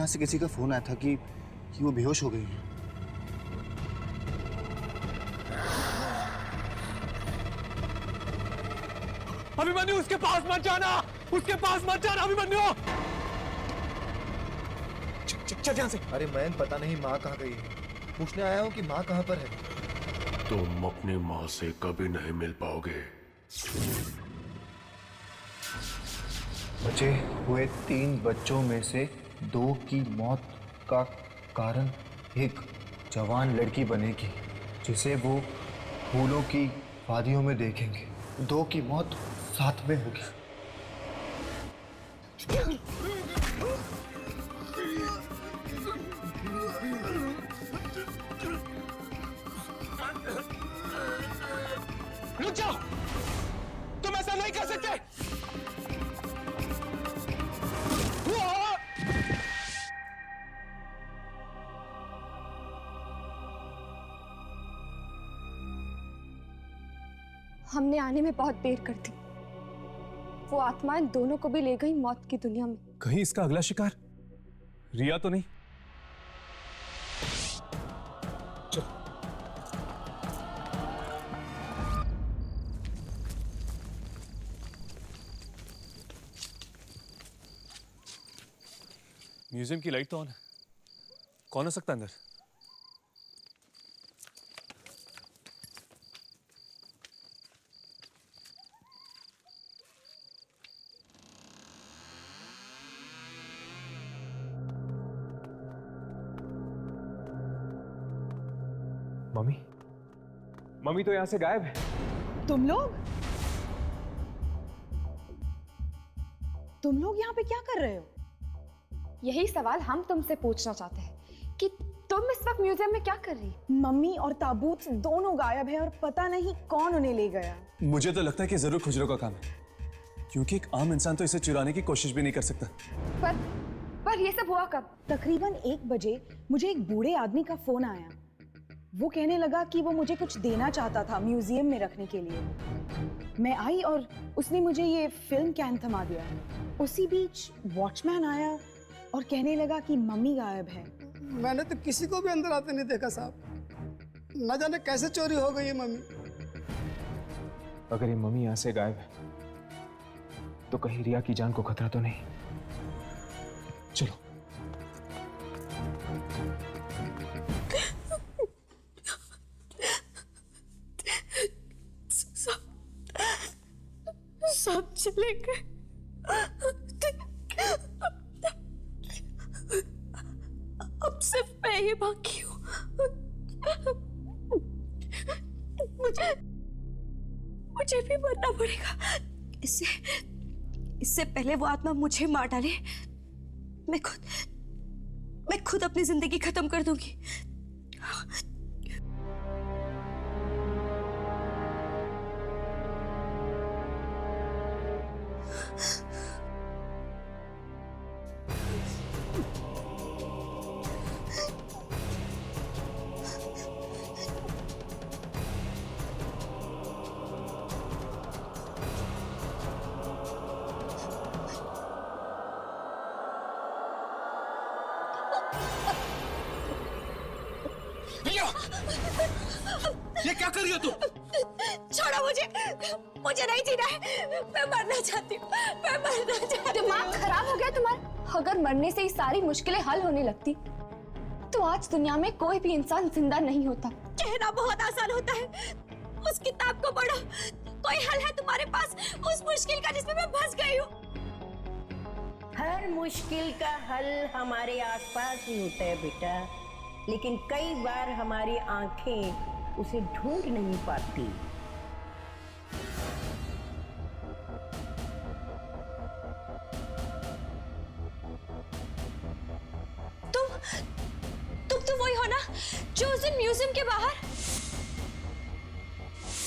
यहाँ से किसी का फोन आया था कि वो बेहोश हो गई है। अभिमन्यु, उसके पास मत जाना, उसके पास मत जाना अभिमन्यु। चल यहाँ से। अरे मयंक, पता नहीं माँ कहाँ गई है। पूछने आया हूँ कि माँ कहाँ पर है। तुम अपनी माँ से कभी नहीं मिल पाओगे। बचे हुए 3 बच्चों में से 2 की मौत का कारण एक जवान लड़की बनेगी जिसे वो फूलों की वादियों में देखेंगे। 2 की मौत साथ में होगी। रुक जाओ, तुम ऐसा नहीं कर सकते। हमने आने में बहुत देर कर दी। वो आत्माएं दोनों को भी ले गई मौत की दुनिया में। कहीं इसका अगला शिकार रिया तो नहीं? चल। म्यूजियम की लाइट तो ऑन है। कौन हो सकता है अंदर? मम्मी तो यहां से गायब है। तुम लोग यहाँ पे क्या कर रहे हो? यही सवाल हम तुमसे पूछना चाहते हैं कि तुम इस वक्त म्यूजियम में क्या कर रही? मम्मी और ताबूत दोनों गायब है और पता नहीं कौन उन्हें ले गया। मुझे तो लगता है कि जरूर खुजरों का काम है, क्योंकि एक आम इंसान तो इसे चुराने की कोशिश भी नहीं कर सकता। पर ये सब हुआ कब? तकरीबन 1 बजे मुझे एक बूढ़े आदमी का फोन आया। वो कहने लगा कि वो मुझे कुछ देना चाहता था म्यूजियम में रखने के लिए। मैं आई और उसने मुझे ये फिल्म कैन थमा दिया। उसी बीच वॉचमैन आया और कहने लगा कि मम्मी गायब है। मैंने तो किसी को भी अंदर आते नहीं देखा साहब। न जाने कैसे चोरी हो गई है मम्मी। अगर ये मम्मी यहां से गायब है तो कहीं रिया की जान को खतरा तो नहीं? चलो। सब चले गए। अब सिर्फ मैं ही बाकी हूँ। मुझे भी मरना पड़ेगा। इससे पहले वो आत्मा मुझे मार डाले, मैं खुद अपनी जिंदगी खत्म कर दूंगी। ये क्या कर रही हो तुम? छोड़ो मुझे नहीं जीना है। मैं मरना चाहती हूँ, मैं मरना चाहती हूँ। दिमाग खराब हो गया तुम्हारा? अगर मरने से ही सारी मुश्किलें हल होने लगती तो आज दुनिया में कोई भी इंसान जिंदा नहीं होता। कहना बहुत आसान होता है, उस किताब को पढ़ो। कोई हल है तुम्हारे पास उस मुश्किल का जिसमें मैं फंस गई हूँ? हर मुश्किल का हल हमारे आसपास ही होता है बेटा, लेकिन कई बार हमारी आंखें उसे ढूंढ नहीं पाती। तुम तो वही हो ना जो उस दिन म्यूजियम के बाहर?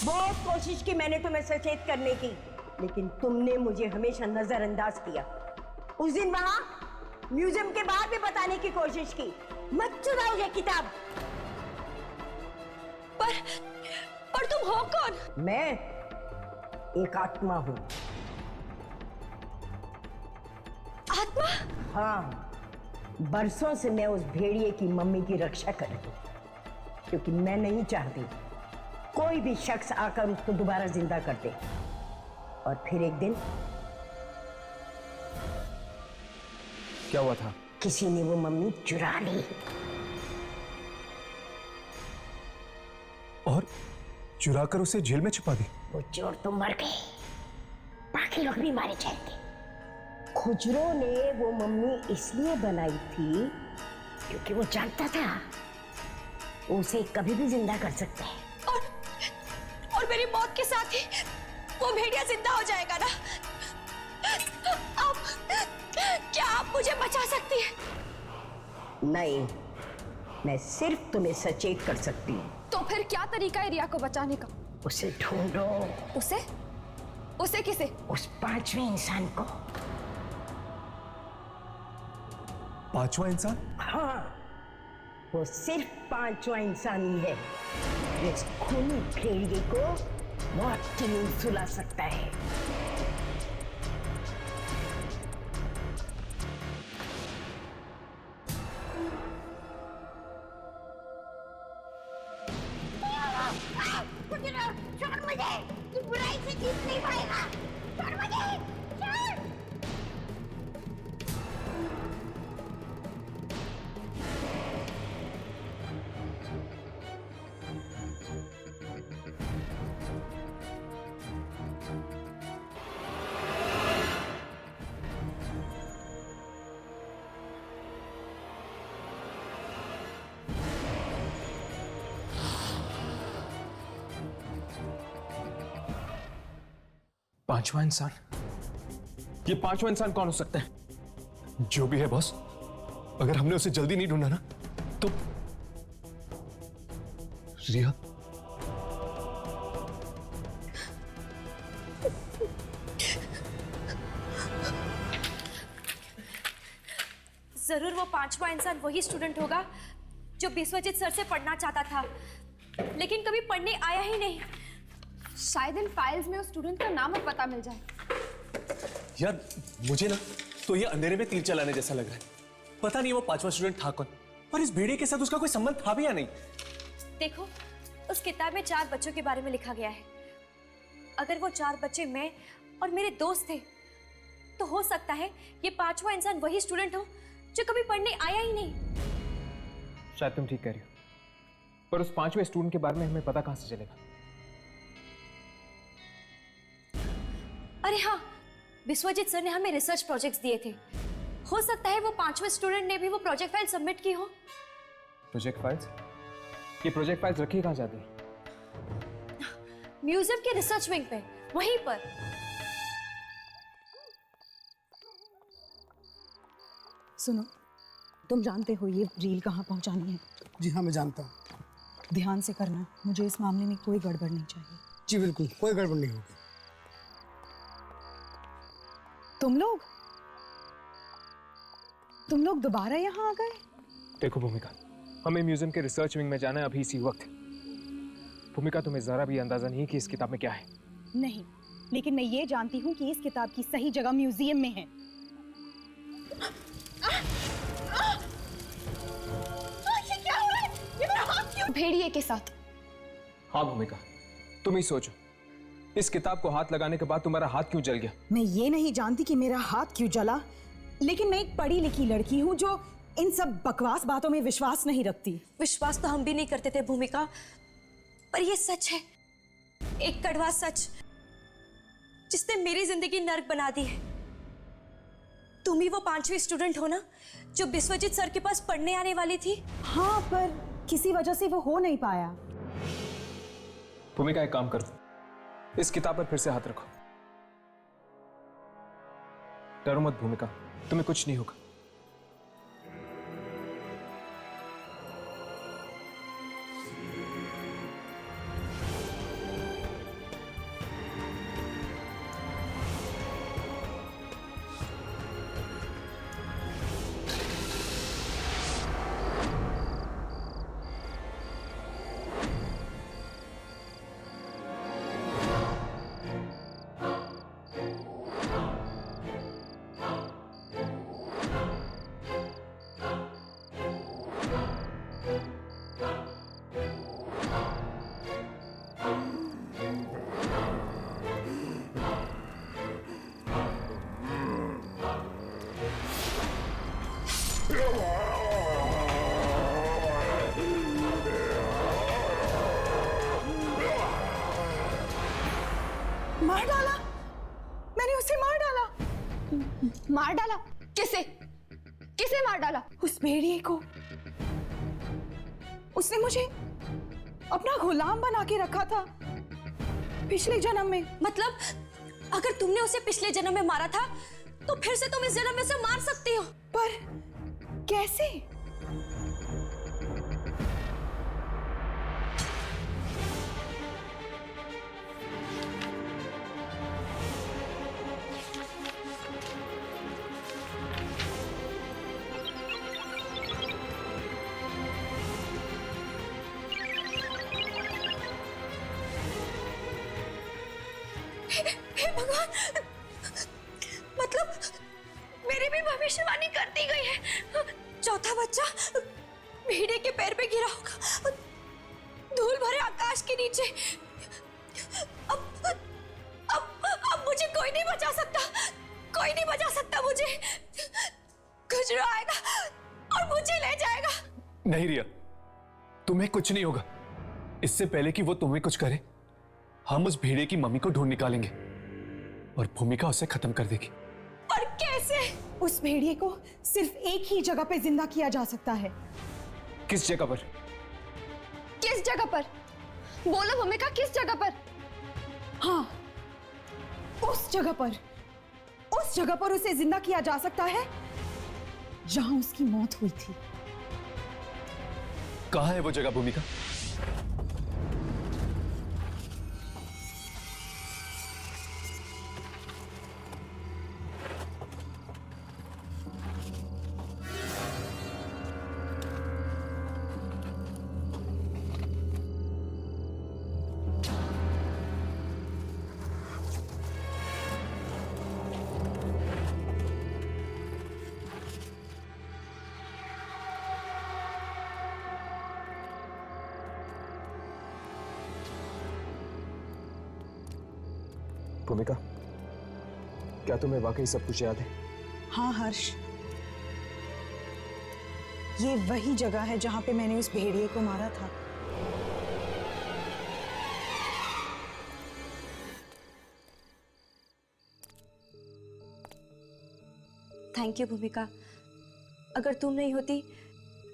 बहुत कोशिश की मैंने तुम्हें सचेत करने की, लेकिन तुमने मुझे हमेशा नजरअंदाज किया। उस दिन वहां म्यूजियम के बाहर भी बताने की कोशिश की, मत चुराओ ये किताब। पर तुम हो कौन? मैं एक आत्मा हूं। आत्मा? हाँ, बरसों से मैं उस भेड़िए की मम्मी की रक्षा कर रही हूँ, क्योंकि मैं नहीं चाहती कोई भी शख्स आकर उसको दोबारा जिंदा कर दे। और फिर एक दिन क्या हुआ था? किसी ने वो मम्मी चुरा ली। और चुरा कर उसे जेल में छिपा दी। वो चोर तो मर गए, बाकी लोग भी मारे जाएंगे। खुजरो ने वो मम्मी इसलिए बनाई थी क्योंकि वो जानता था उसे कभी भी जिंदा कर सकते हैं। और मेरी मौत के साथ ही वो भेड़िया जिंदा हो जाएगा ना? आप क्या आप मुझे बचा सकती हैं? नहीं, मैं सिर्फ तुम्हें सचेत कर सकती हूँ। तो फिर क्या तरीका है रिया को बचाने का? उसे ढूंढो। उसे? उसे किसे? उस पांचवें इंसान को। पांचवा इंसान? हाँ, वो सिर्फ पांचवा इंसान ही है जो इस खूनी भेड़िए को मौत की नींद सुला सकता है। छोड़ मुझे, तू बुराई से जीत नहीं पाएगा। छोड़ मुझे, छोड़। पांचवा इंसान? ये पांचवा इंसान कौन हो सकता है? जो भी है बॉस, अगर हमने उसे जल्दी नहीं ढूंढा ना तो रिया। जरूर वो पांचवा इंसान वही स्टूडेंट होगा जो विश्वजीत सर से पढ़ना चाहता था, लेकिन कभी पढ़ने आया ही नहीं। शायद इन फाइल्स में उस स्टूडेंट का नाम और पता मिल जाए। यार मुझे ना तो ये अंधेरे में तीर चलाने जैसा लग रहा है। पता नहीं वो पांचवा स्टूडेंट था कौन, और इस भेड़िए के साथ उसका कोई संबंध था भी या नहीं। देखो, उस किताब में 4 बच्चों के बारे में लिखा गया है। अगर वो 4 बच्चे मैं और मेरे दोस्त थे, तो हो सकता है ये पांचवा इंसान वही स्टूडेंट हो जो कभी पढ़ने आया ही नहीं। शायद तुम ठीक कह रही हो, पर उस पांचवें स्टूडेंट के बारे में हमें पता कहां से चलेगा? अरे हाँ, विश्वजीत सर ने हमें रिसर्च प्रोजेक्ट्स दिए थे। हो सकता है वो पांचवें स्टूडेंट ने भी वो प्रोजेक्ट फाइल सबमिट की हो। Project files? ये प्रोजेक्ट फाइल्स रखी कहां जाती है? म्यूजियम के रिसर्च विंग पे, वहीं पर। सुनो, तुम जानते हो ये रील कहाँ पहुंचानी है? जी हाँ, मैं जानता हूँ। ध्यान से करना, मुझे इस मामले में कोई गड़बड़ नहीं चाहिए। जी बिल्कुल, कोई गड़बड़ नहीं होगी। तुम लोग दोबारा यहाँ आ गए? देखो भूमिका, हमें म्यूजियम के रिसर्च विंग में जाना है अभी इसी वक्त। भूमिका, तुम्हें जरा भी अंदाजा नहीं कि इस किताब में क्या है। नहीं, लेकिन मैं ये जानती हूँ कि इस किताब की सही जगह म्यूजियम में है। ये क्या हो रहा है? ये मेरा हाथ क्यों? भेड़िए के साथ। हाँ भूमिका, तुम ही सोचो, इस किताब को हाथ लगाने के बाद तुम्हारा हाथ क्यों जल गया? मैं ये नहीं जानती कि मेरा हाथ क्यों जला, लेकिन मैं एक पढ़ी लिखी लड़की हूँ जो इन सब बकवास बातों में विश्वास नहीं रखती। विश्वास तो हम भी नहीं करते थे भूमिका, पर ये सच है, एक कड़वा सच जिसने मेरी जिंदगी नर्क बना दी है। तुम ही वो पांचवी स्टूडेंट हो ना जो विश्वजीत सर के पास पढ़ने आने वाली थी? हाँ, पर किसी वजह से वो हो नहीं पाया। भूमिका, एक काम करो, इस किताब पर फिर से हाथ रखो। डरो मत भूमिका, तुम्हें कुछ नहीं होगा। मार डाला, मैंने उसे मार डाला। मार डाला? किसे? किसे मार डाला? उस भेड़िए को। उसने मुझे अपना गुलाम बना के रखा था पिछले जन्म में। मतलब अगर तुमने उसे पिछले जन्म में मारा था तो फिर से तुम इस जन्म में से मार सकती हो। पर कैसे? हे भगवान, मतलब मेरी भी भविष्यवाणी कर दी गई है। चौथा बच्चा भेड़िए के पैर पे गिरा होगा, धूल भरे आकाश के नीचे। अब मुझे कोई नहीं बचा सकता, कोई नहीं बचा सकता मुझे। गुजरा आएगा और मुझे ले जाएगा। नहीं रिया, तुम्हें कुछ नहीं होगा। इससे पहले कि वो तुम्हें कुछ करे, हम उस भेड़िए की मम्मी को ढूंढ निकालेंगे और भूमिका उसे खत्म कर देगी। पर कैसे? उस भेड़िए को सिर्फ एक ही जगह पे जिंदा किया जा सकता है। किस जगह पर? किस जगह पर? बोलो भूमिका, किस जगह पर? हाँ, उस जगह पर। उस जगह पर उसे जिंदा किया जा सकता है जहां उसकी मौत हुई थी। कहाँ है वो जगह भूमिका? भूमिका, क्या तुम्हें वाकई सब कुछ याद है? हाँ हर्ष, ये वही जगह है जहां पे मैंने उस भेड़िए को मारा था। थैंक यू भूमिका, अगर तुम नहीं होती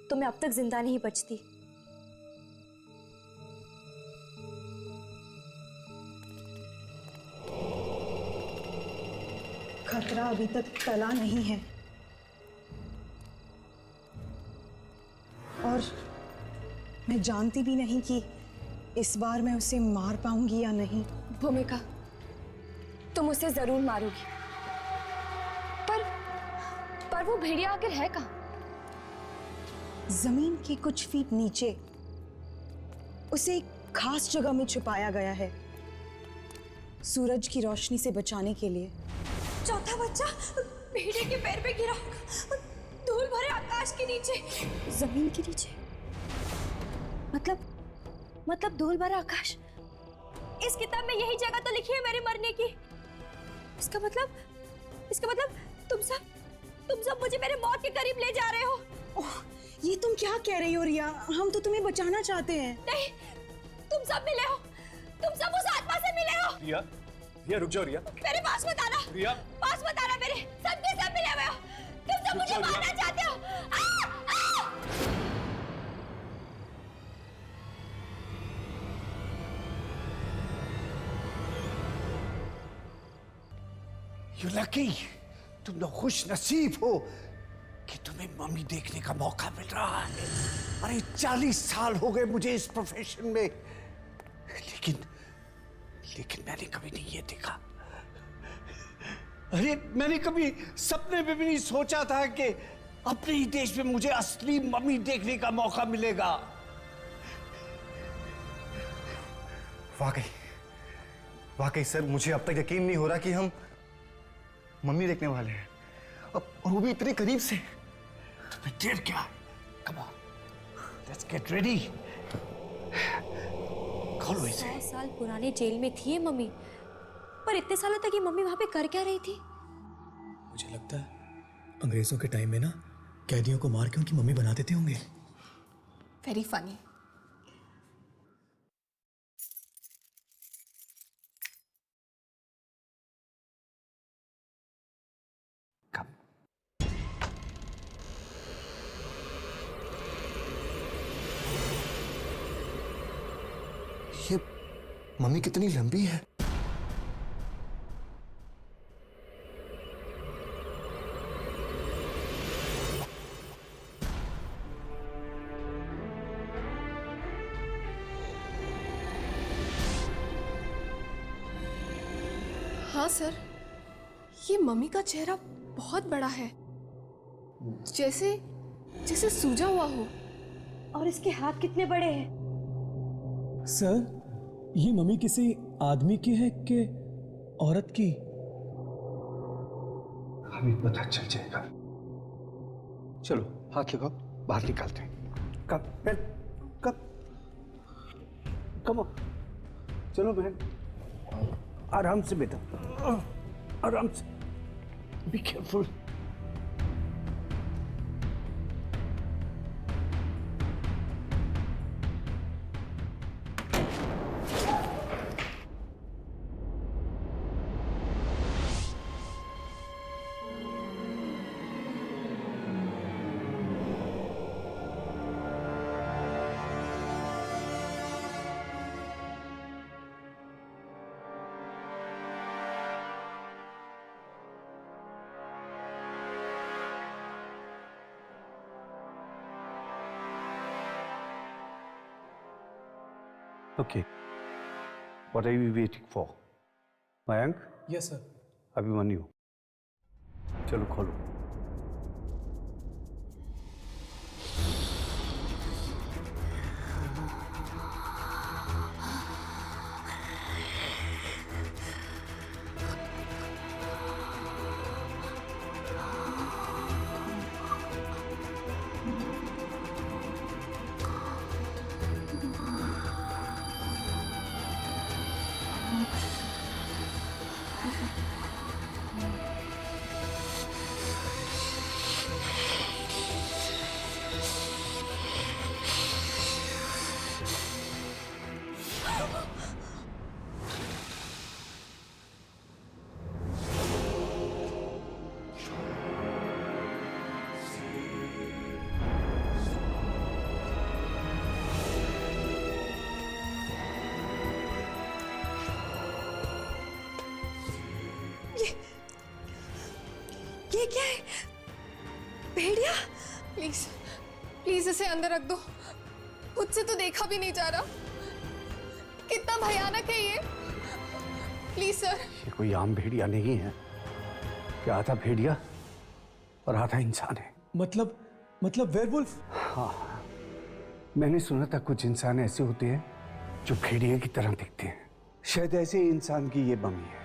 तो मैं अब तक जिंदा नहीं बचती। खतरा अभी तक टला नहीं है और मैं जानती भी नहीं कि इस बार मैं उसे मार पाऊंगी या नहीं। भूमिका, तुम उसे जरूर मारोगी, पर वो भेड़िया आखिर है कहाँ? जमीन के कुछ फीट नीचे उसे एक खास जगह में छुपाया गया है, सूरज की रोशनी से बचाने के लिए। चौथा बच्चा भेड़िए के पैर पे गिरा होगा, धूल भरे आकाश के नीचे। जमीन के नीचे? मतलब धूल भरा आकाश। इस किताब में यही जगह तो लिखी है मेरे मरने की। इसका मतलब तुम सब मुझे मेरे मौत के करीब ले जा रहे हो। ओह, ये तुम क्या कह रही हो रिया? हम तो तुम्हें बचाना चाहते हैं। नहीं, तुम सब मिले हो, तुम सब उस आत्मा से मिले हो। रिया, रिया रुक जाओ रिया। मेरे पास मत आना, रिया। पास मत आना मेरे। सब के सब मिले हुए हो, तुम सब मुझे मारना चाहते हो। You lucky, तुम लोग खुश नसीब हो कि तुम्हें मम्मी देखने का मौका मिल रहा है। अरे 40 साल हो गए मुझे इस प्रोफेशन में, लेकिन मैंने कभी नहीं ये देखा। अरे मैंने कभी सपने में भी नहीं सोचा था कि अपने ही देश में मुझे असली मम्मी देखने का मौका मिलेगा। वाकई सर, मुझे अब तक यकीन नहीं हो रहा कि हम मम्मी देखने वाले हैं, और वो भी इतने करीब से। तुम्हें देर क्या? Come on, let's get ready. खोलो इसे। 100 साल पुराने जेल में थी ये मम्मी, पर इतने सालों तक ये मम्मी वहां पे कर क्या रही थी? मुझे लगता है अंग्रेजों के टाइम में ना कैदियों को मार के उनकी मम्मी बना देते होंगे। Very funny. ये मम्मी कितनी लंबी है। हाँ सर, ये मम्मी का चेहरा बहुत बड़ा है, जैसे जैसे सूजा हुआ हो। और इसके हाथ कितने बड़े हैं? सर, ये मम्मी किसी आदमी की है कि औरत की? अभी पता चल जाएगा। चलो हाथ लगाओ, बाहर निकालते हैं। कब चलो बहन, आराम से बेटा, आराम से, be careful. Okay. What are we waiting for? Mayank? Yes, sir. Abhimanyu, चलो खोलो। ये क्या है? भेड़िया? प्लीज प्लीज इसे अंदर रख दो, मुझसे तो देखा भी नहीं जा रहा। कितना भयानक है ये। Please sir. ये कोई आम भेड़िया नहीं है, क्या आधा भेड़िया और आधा इंसान है। मतलब वेयरवुल्फ? हाँ, मैंने सुना था कुछ इंसान ऐसे होते हैं जो भेड़िया की तरह दिखते हैं। शायद ऐसे इंसान की ये मम्मी है।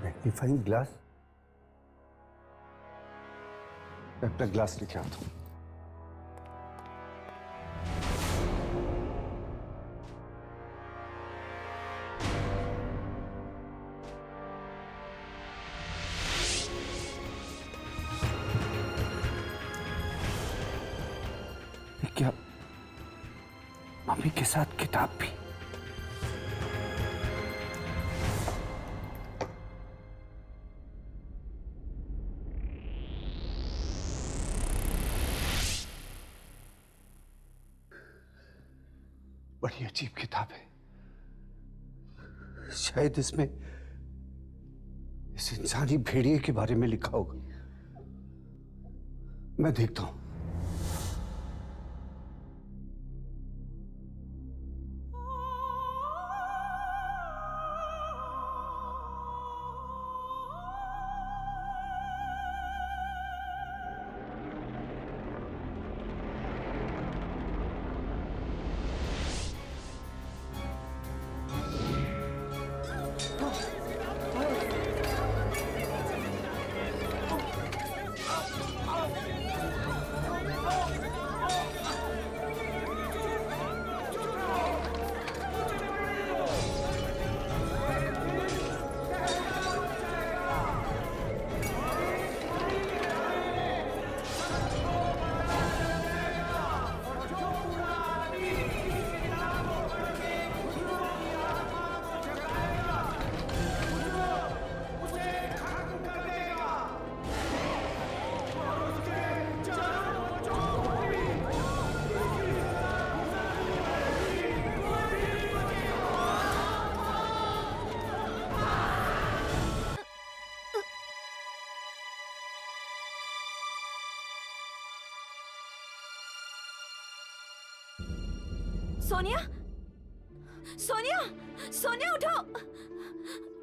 Magnifying glass? मैं अपना ग्लास लेके आता हूं। क्या मम्मी के साथ किताब भी? बड़ी अजीब किताब है। शायद इसमें इस इंसानी भेड़िए के बारे में लिखा होगा। मैं देखता हूं। सोनिया, सोनिया, सोनिया उठो,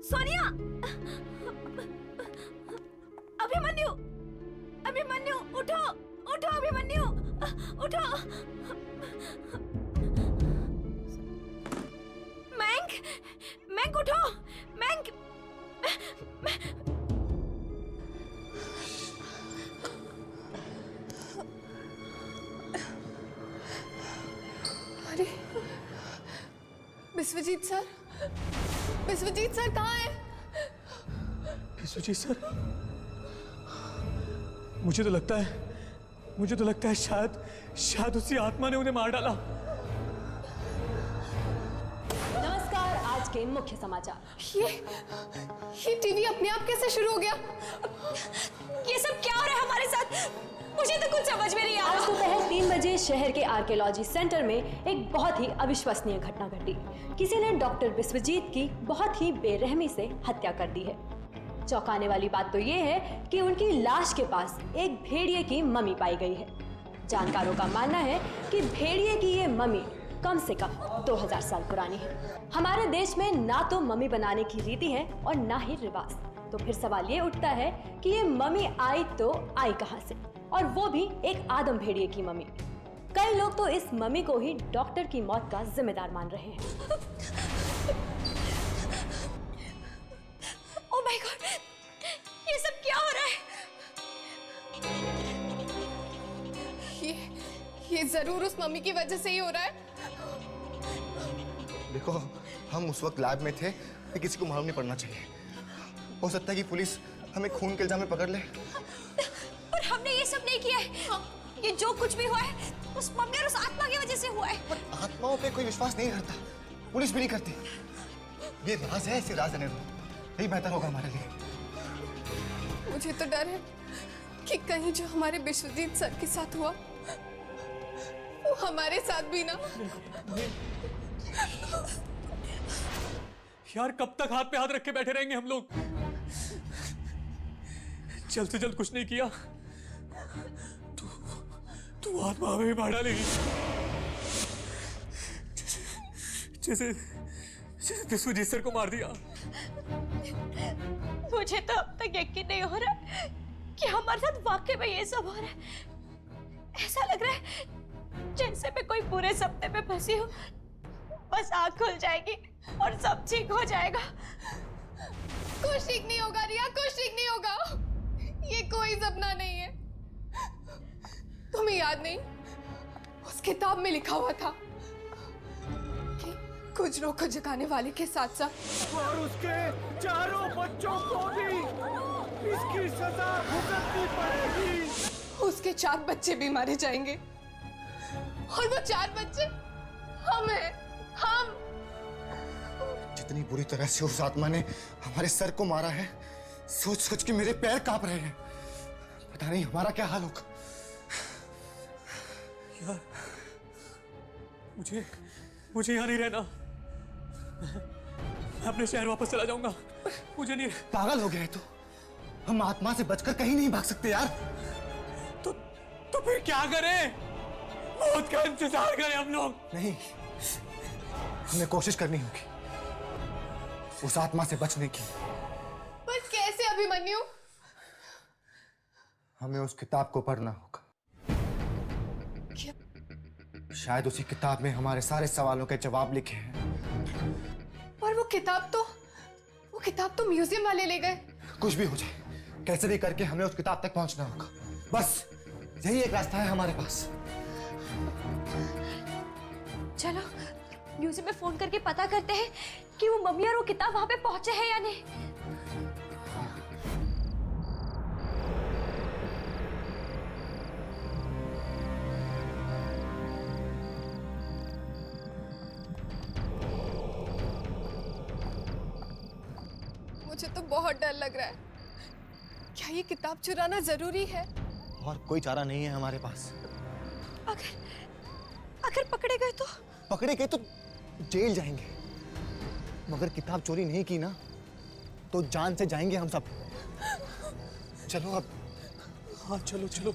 सोनिया, अभिमन्यु, अभिमन्यु उठो, उठो अभिमन्यु, उठो। मैंग, मैंग उठो, मैंग। अरे विश्वजीत सर, विश्वजीत सर कहाँ हैं? विश्वजीत सर, मुझे तो लगता है शायद उसी आत्मा ने उन्हें मार डाला। नमस्कार, आज के मुख्य समाचार। ये टीवी अपने आप कैसे शुरू हो गया? ये सब क्या हो रहा है हमारे साथ? मुझे तो कुछ समझ में नहीं आ रहा। आज दोपहर 3 बजे शहर के आर्कियोलॉजी सेंटर में एक बहुत ही अविश्वसनीय घटना घटी। किसी ने डॉक्टर विश्वजीत की बहुत ही बेरहमी से हत्या कर दी है। चौंकाने वाली बात तो ये है कि उनकी लाश के पास एक भेड़िए की मम्मी पाई गई है। जानकारों का मानना है कि भेड़िए की ये मम्मी कम से कम 2000 साल पुरानी है। हमारे देश में ना तो मम्मी बनाने की रीति है और ना ही रिवाज। तो फिर सवाल ये उठता है कि ये मम्मी आई तो आई कहां से, और वो भी एक आदम भेड़िए की मम्मी। कई लोग तो इस मम्मी को ही डॉक्टर की मौत का जिम्मेदार मान रहे हैं। ओह माय गॉड, ये सब क्या हो रहा है? ये जरूर उस मम्मी की वजह से ही हो रहा है। देखो, हम उस वक्त लैब में थे, ये किसी को मालूम नहीं पड़ना चाहिए। हो सकता है कि पुलिस हमें खून के इल्जाम में पकड़ ले। पर हमने ये सब नहीं किया है। ये जो कुछ भी हुआ है उस मम्मी और उस आत्मा की वजह से हुआ है। पर आत्माओं पे कोई विश्वास नहीं करता, पुलिस भी नहीं करती। ये राज है, इसे राज रहने दो, यही बेहतर होगा हमारे लिए। मुझे तो डर है कि कहीं जो हमारे विश्वजीत सर के साथ हुआ वो हमारे साथ भी ना। यार, कब तक हाथ पे हाथ रख के बैठे रहेंगे हम लोग? जल्द से जल्द कुछ नहीं किया तू आत्मा हमें मार डालेगी, जैसे विश्वजीत सर को मार दिया। मुझे तो अब तक यकीन नहीं हो रहा कि हमारे साथ वाकई में ये सब हो रहा है। ऐसा लग रहा है जैसे मैं कोई पूरे सपने में फंसी हूँ। बस आँख खुल जाएगी और सब ठीक हो जाएगा। कुछ ठीक नहीं होगा रिया, कुछ ठीक नहीं होगा। ये कोई सपना नहीं है। तुम्हें याद नहीं, उस किताब में लिखा हुआ था कि गुजरों को जगाने वाले के साथ साथ और उसके चारों बच्चों को भी इसकी सजा भुगतनी पड़ेगी। उसके 4 बच्चे भी मारे जाएंगे, और वो 4 बच्चे हम हैं, हम। जितनी बुरी तरह से उस आत्मा ने हमारे सर को मारा है, सोच सोच के मेरे पैर कांप रहे हैं। पता नहीं हमारा क्या हाल होगा। यार, मुझे यहाँ नहीं रहना। मैं अपने शहर वापस चला जाऊंगा। मुझे नहीं। पागल हो गया है तू? हम आत्मा से बचकर कहीं नहीं भाग सकते यार। तो फिर क्या करें? मौत का इंतजार करें हम लोग? नहीं, हमें कोशिश करनी होगी उस आत्मा से बचने की। पर कैसे अभिमन्यु? हमें उस किताब को पढ़ना होगा। क्या? शायद उसी किताब में हमारे सारे सवालों के जवाब लिखे हैं। पर वो किताब तो म्यूजियम वाले ले गए। कुछ भी हो जाए, कैसे भी करके हमें उस किताब तक पहुंचना होगा। बस यही एक रास्ता है हमारे पास। चलो म्यूजियम में फोन करके पता करते हैं कि वो मम्मी और वो किताब वहां पे पहुंचे हैं या नहीं। मुझे तो बहुत डर लग रहा है। क्या ये किताब चुराना जरूरी है? और कोई चारा नहीं है हमारे पास। अगर पकड़े गए तो? पकड़े गए तो जेल जाएंगे, मगर किताब चोरी नहीं की ना तो जान से जाएंगे हम सब। चलो अब। हाँ चलो चलो।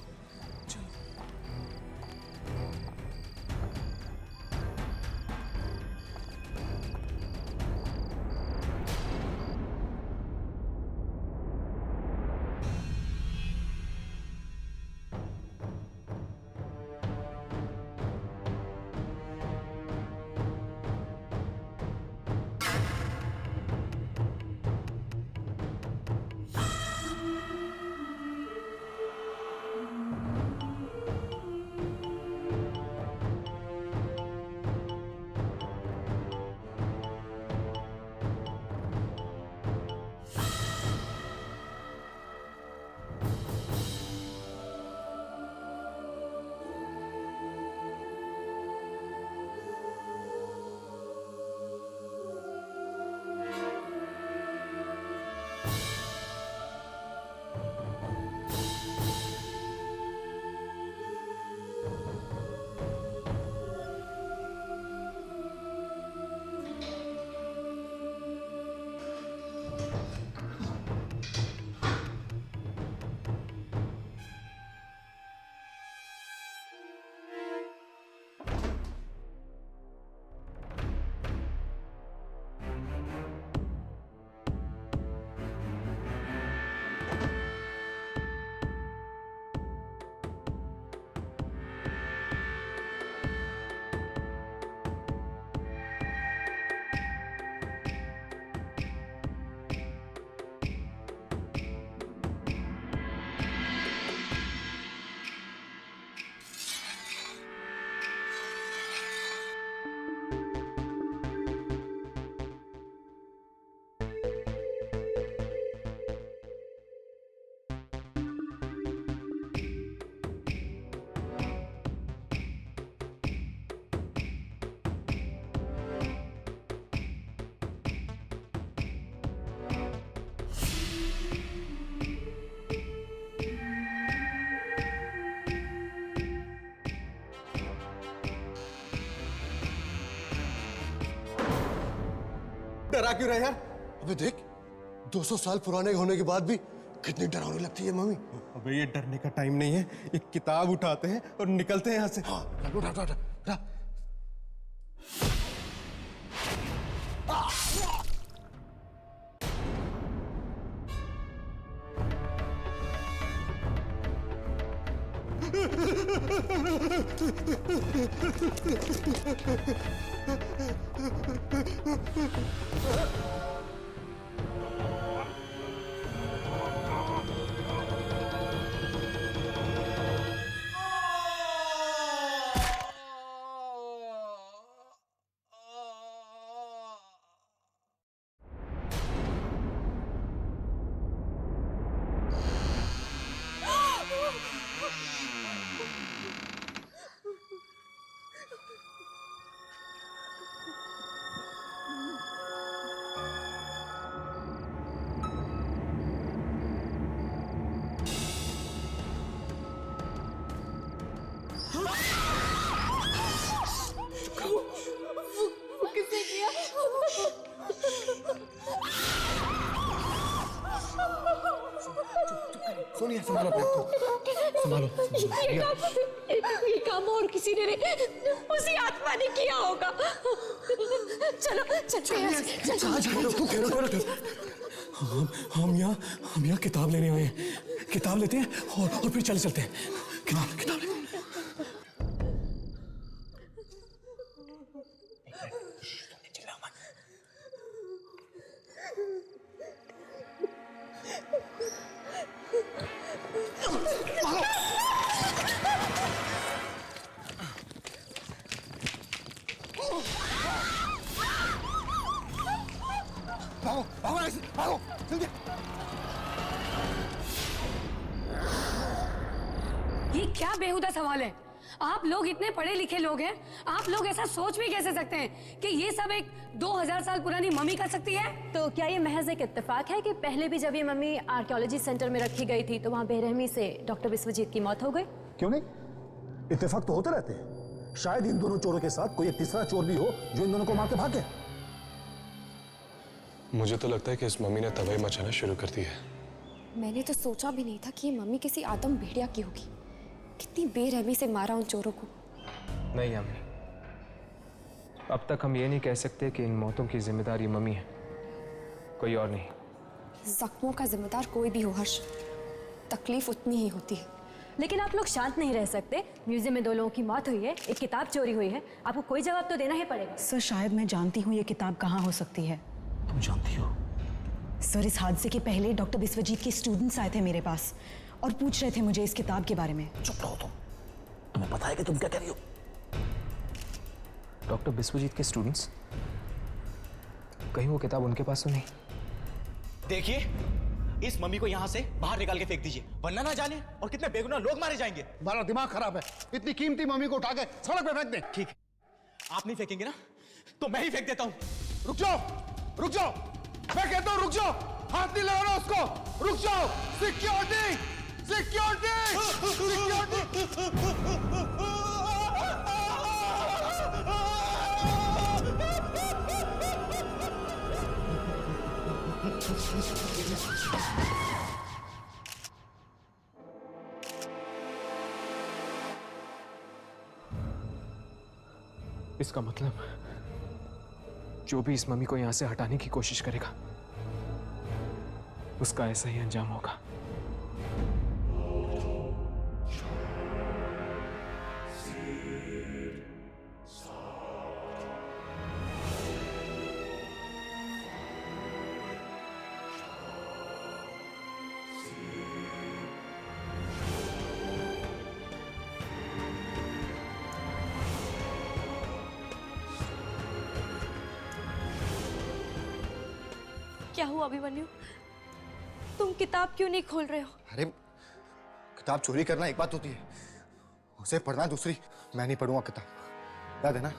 डरा क्यों रहे यार? अबे देख, 200 साल पुराने होने के बाद भी कितनी डरावनी लगती है मम्मी। अबे ये डरने का टाइम नहीं है, एक किताब उठाते हैं और निकलते हैं यहाँ से। हाँ, उठा उठा उठा। किसने किया? सोनिया संभालो अपने आप को, संभालो। ये काम और किसी ने नहीं, उसी आत्मा ने किया होगा। चलो चलते हैं। हम यहाँ किताब लेने आए हैं। किताब लेते हैं और फिर चलते हैं। किताब लेते हैं। भागो भागो ऐसे भागो जल्दी। ये क्या बेहुदा सवाल है? आप लोग इतने पढ़े लिखे लोग हैं, आप लोग ऐसा सोच भी कैसे सकते हैं कि ये सब एक 2000 साल पुरानी मम्मी कर सकती है? तो क्या ये महज एक इत्तेफाक है कि पहले भी जब ये मम्मी आर्कियोलॉजी सेंटर में रखी गई थी तो वहाँ बेरहमी से डॉक्टर विश्वजीत की मौत हो गई? क्यों नहीं, इत्तेफाक तो होते रहते हैं। शायद इन दोनों चोरों के साथ कोई एक तीसरा चोर भी हो जो इन दोनों को मार के भागे। मुझे तो लगता है कि इस मम्मी ने तबाही मचाना शुरू कर दी है। मैंने तो सोचा भी नहीं था कि ये मम्मी किसी आदम भेड़िया की होगी। कितनी बेरहमी से मारा उन चोरों को। नहीं अम्मी, अब तक हम ये नहीं कह सकते कि इन मौतों की जिम्मेदार ये मम्मी है, कोई और नहीं। जख्मों का जिम्मेदार कोई भी हो हर्ष, तकलीफ उतनी ही होती है। लेकिन आप लोग शांत नहीं रह सकते। म्यूजियम में 2 लोगों की मौत हुई है, एक किताब चोरी हुई है, आपको कोई जवाब तो देना ही पड़ेगा। सर शायद मैं जानती हूँ ये किताब कहाँ हो सकती है। तुम जानती हो? सर इस हादसे के पहले डॉक्टर विश्वजीत के स्टूडेंट्स आए थे मेरे पास और पूछ रहे थे मुझे इस किताब के बारे में। चुप रहो तुम, तुम्हें पता है कि तुम क्या कह रही हो? डॉक्टर विश्वजीत के स्टूडेंट्स? कहीं वो किताब उनके पास तो नहीं? देखिए, इस मम्मी को यहाँ से बाहर निकाल के फेंक दीजिए, वरना ना जाने और कितने बेगुनाह लोग मारे जाएंगे। हमारा दिमाग खराब है, इतनी कीमती मम्मी को उठा के सड़क पे फेंक दे। ठीक है, आप नहीं फेंकेंगे ना तो मैं ही फेंक देता हूँ। रुक जाओ, रुक जाओ, मैं कहता हूँ रुक जाओ, हाथ नहीं लगाना उसको, रुक जाओ। Security, security, security. इसका मतलब जो भी इस मम्मी को यहां से हटाने की कोशिश करेगा उसका ऐसा ही अंजाम होगा। क्या हुआ अभिमन्यु? तुम किताब क्यों नहीं खोल रहे हो? अरे किताब चोरी करना एक बात होती है, उसे पढ़ना दूसरी। मैं नहीं पढ़ूंगा किताब, याद है ना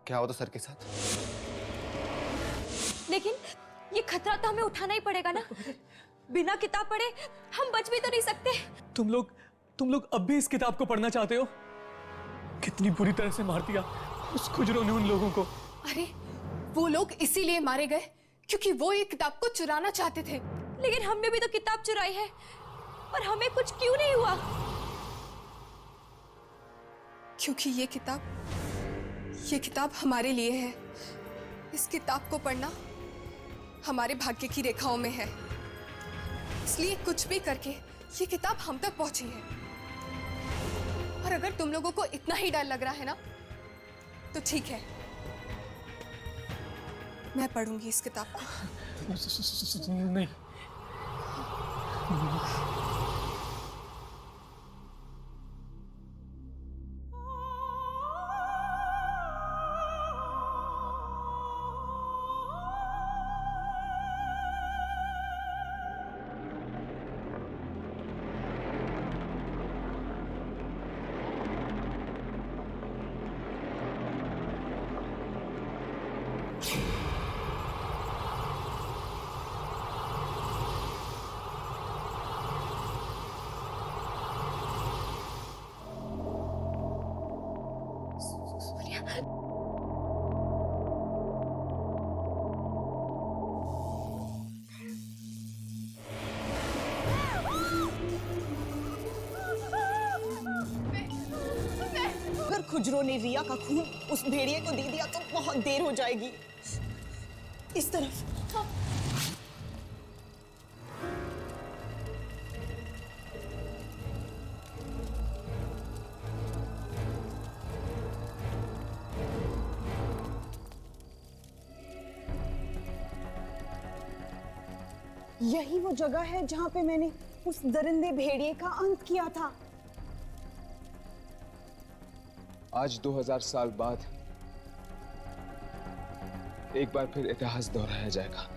क्या हुआ था सर के साथ? लेकिन ये खतरा तो हमें उठाना ही पड़ेगा ना। बिना किताब पढ़े हम बच भी तो नहीं सकते। तुम लोग अब भी इस किताब को पढ़ना चाहते हो? कितनी बुरी तरह से मार दिया उस खुजरों ने उन लोगों को। अरे वो लोग इसीलिए मारे गए क्योंकि वो ये किताब को चुराना चाहते थे। लेकिन हमने भी तो किताब चुराई है और हमें कुछ क्यों नहीं हुआ? क्योंकि ये किताब हमारे लिए है। इस किताब को पढ़ना हमारे भाग्य की रेखाओं में है, इसलिए कुछ भी करके ये किताब हम तक पहुंची है। और अगर तुम लोगों को इतना ही डर लग रहा है ना, तो ठीक है, मैं पढ़ूंगी इस किताब को। नहीं, अगर खुजरो ने रिया का खून उस भेड़िए को दे दिया तो बहुत देर हो जाएगी। इस तरफ। यही वो जगह है जहां पे मैंने उस दरिंदे भेड़िए का अंत किया था। आज 2000 साल बाद एक बार फिर इतिहास दोहराया जाएगा।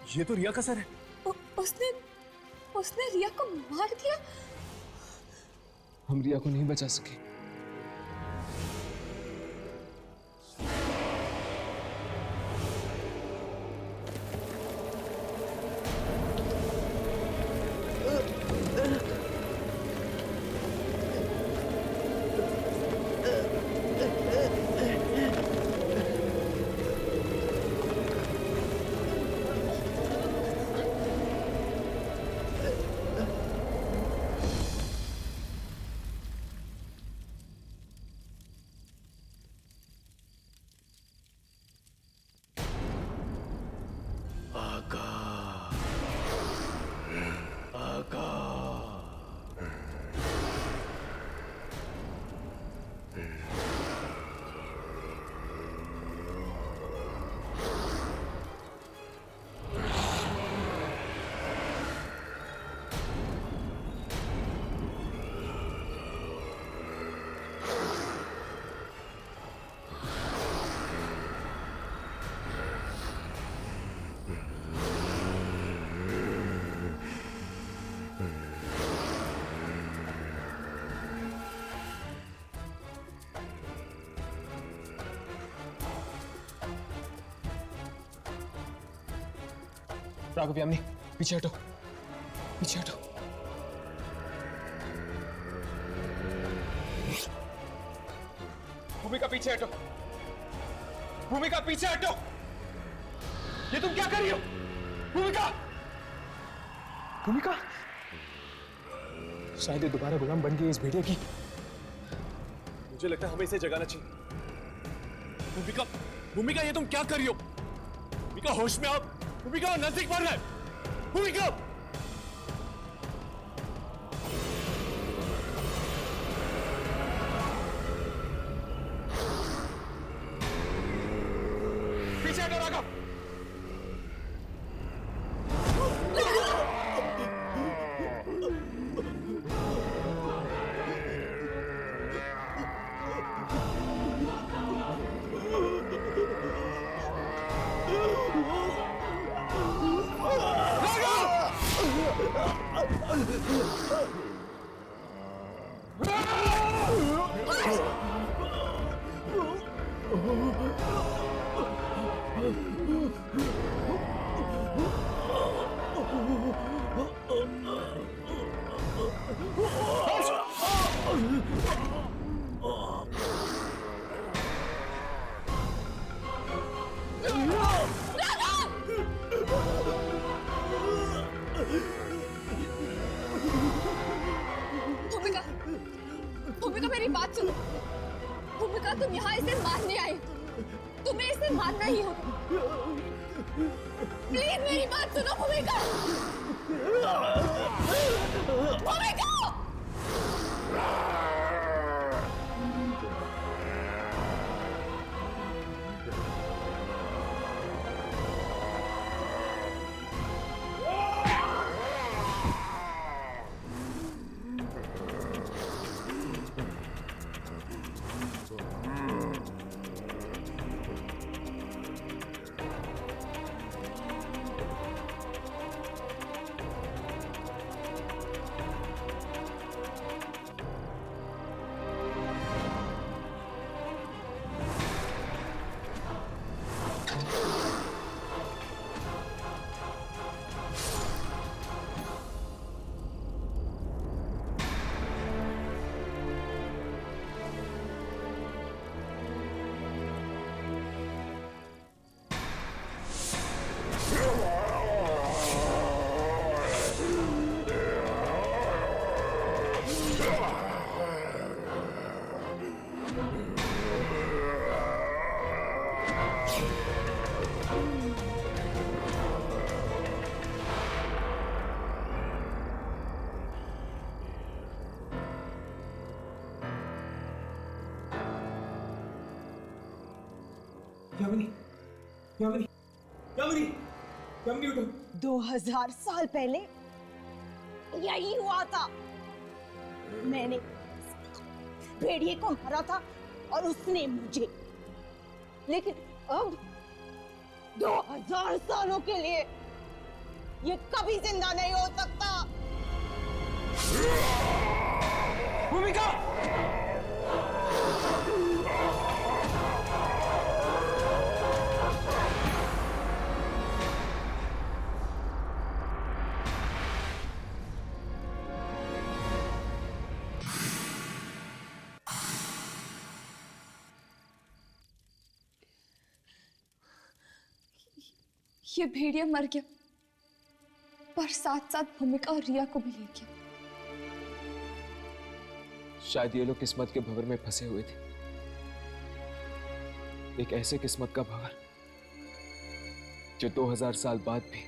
ये तो रिया का सर है। उसने रिया को मार दिया। हम रिया को नहीं बचा सके। राघव यामिनी, पीछे हटो, पीछे हटो। भूमिका पीछे हटो, भूमिका पीछे हटो। ये तुम क्या कर रही हो? भूमिका, भूमिका, शायद ये दोबारा गुलाम बन गई इस भेड़िए की। मुझे लगता है हमें इसे जगाना चाहिए। भूमिका, भूमिका, ये तुम क्या कर रही हो? भूमिका, होश में आओ। भूमिका, नजदीक बढ़ रहा है। भूमिका, पीछे हटो राघव। भूमिका, भूमिका मेरी बात सुनो। भूमिका तुम यहाँ इसे मारने आई, तुम्हें इसे मारना ही होगा। प्लीज मेरी बात सुनो भूमिका। भूमिका! यामिनी, यामिनी, यामिनी, यामिनी उठो। 2000 साल पहले यही हुआ था। मैंने भेड़िए को मारा था और उसने मुझे। लेकिन अब 2000 सालों के लिए ये कभी जिंदा नहीं हो सकता। भूमिका! ये भेड़िया मर गया, पर साथ साथ भूमिका और रिया को भी ले गया। शायद ये लोग किस्मत के भंवर में फंसे हुए थे, एक ऐसे किस्मत का भंवर जो 2000 साल बाद भी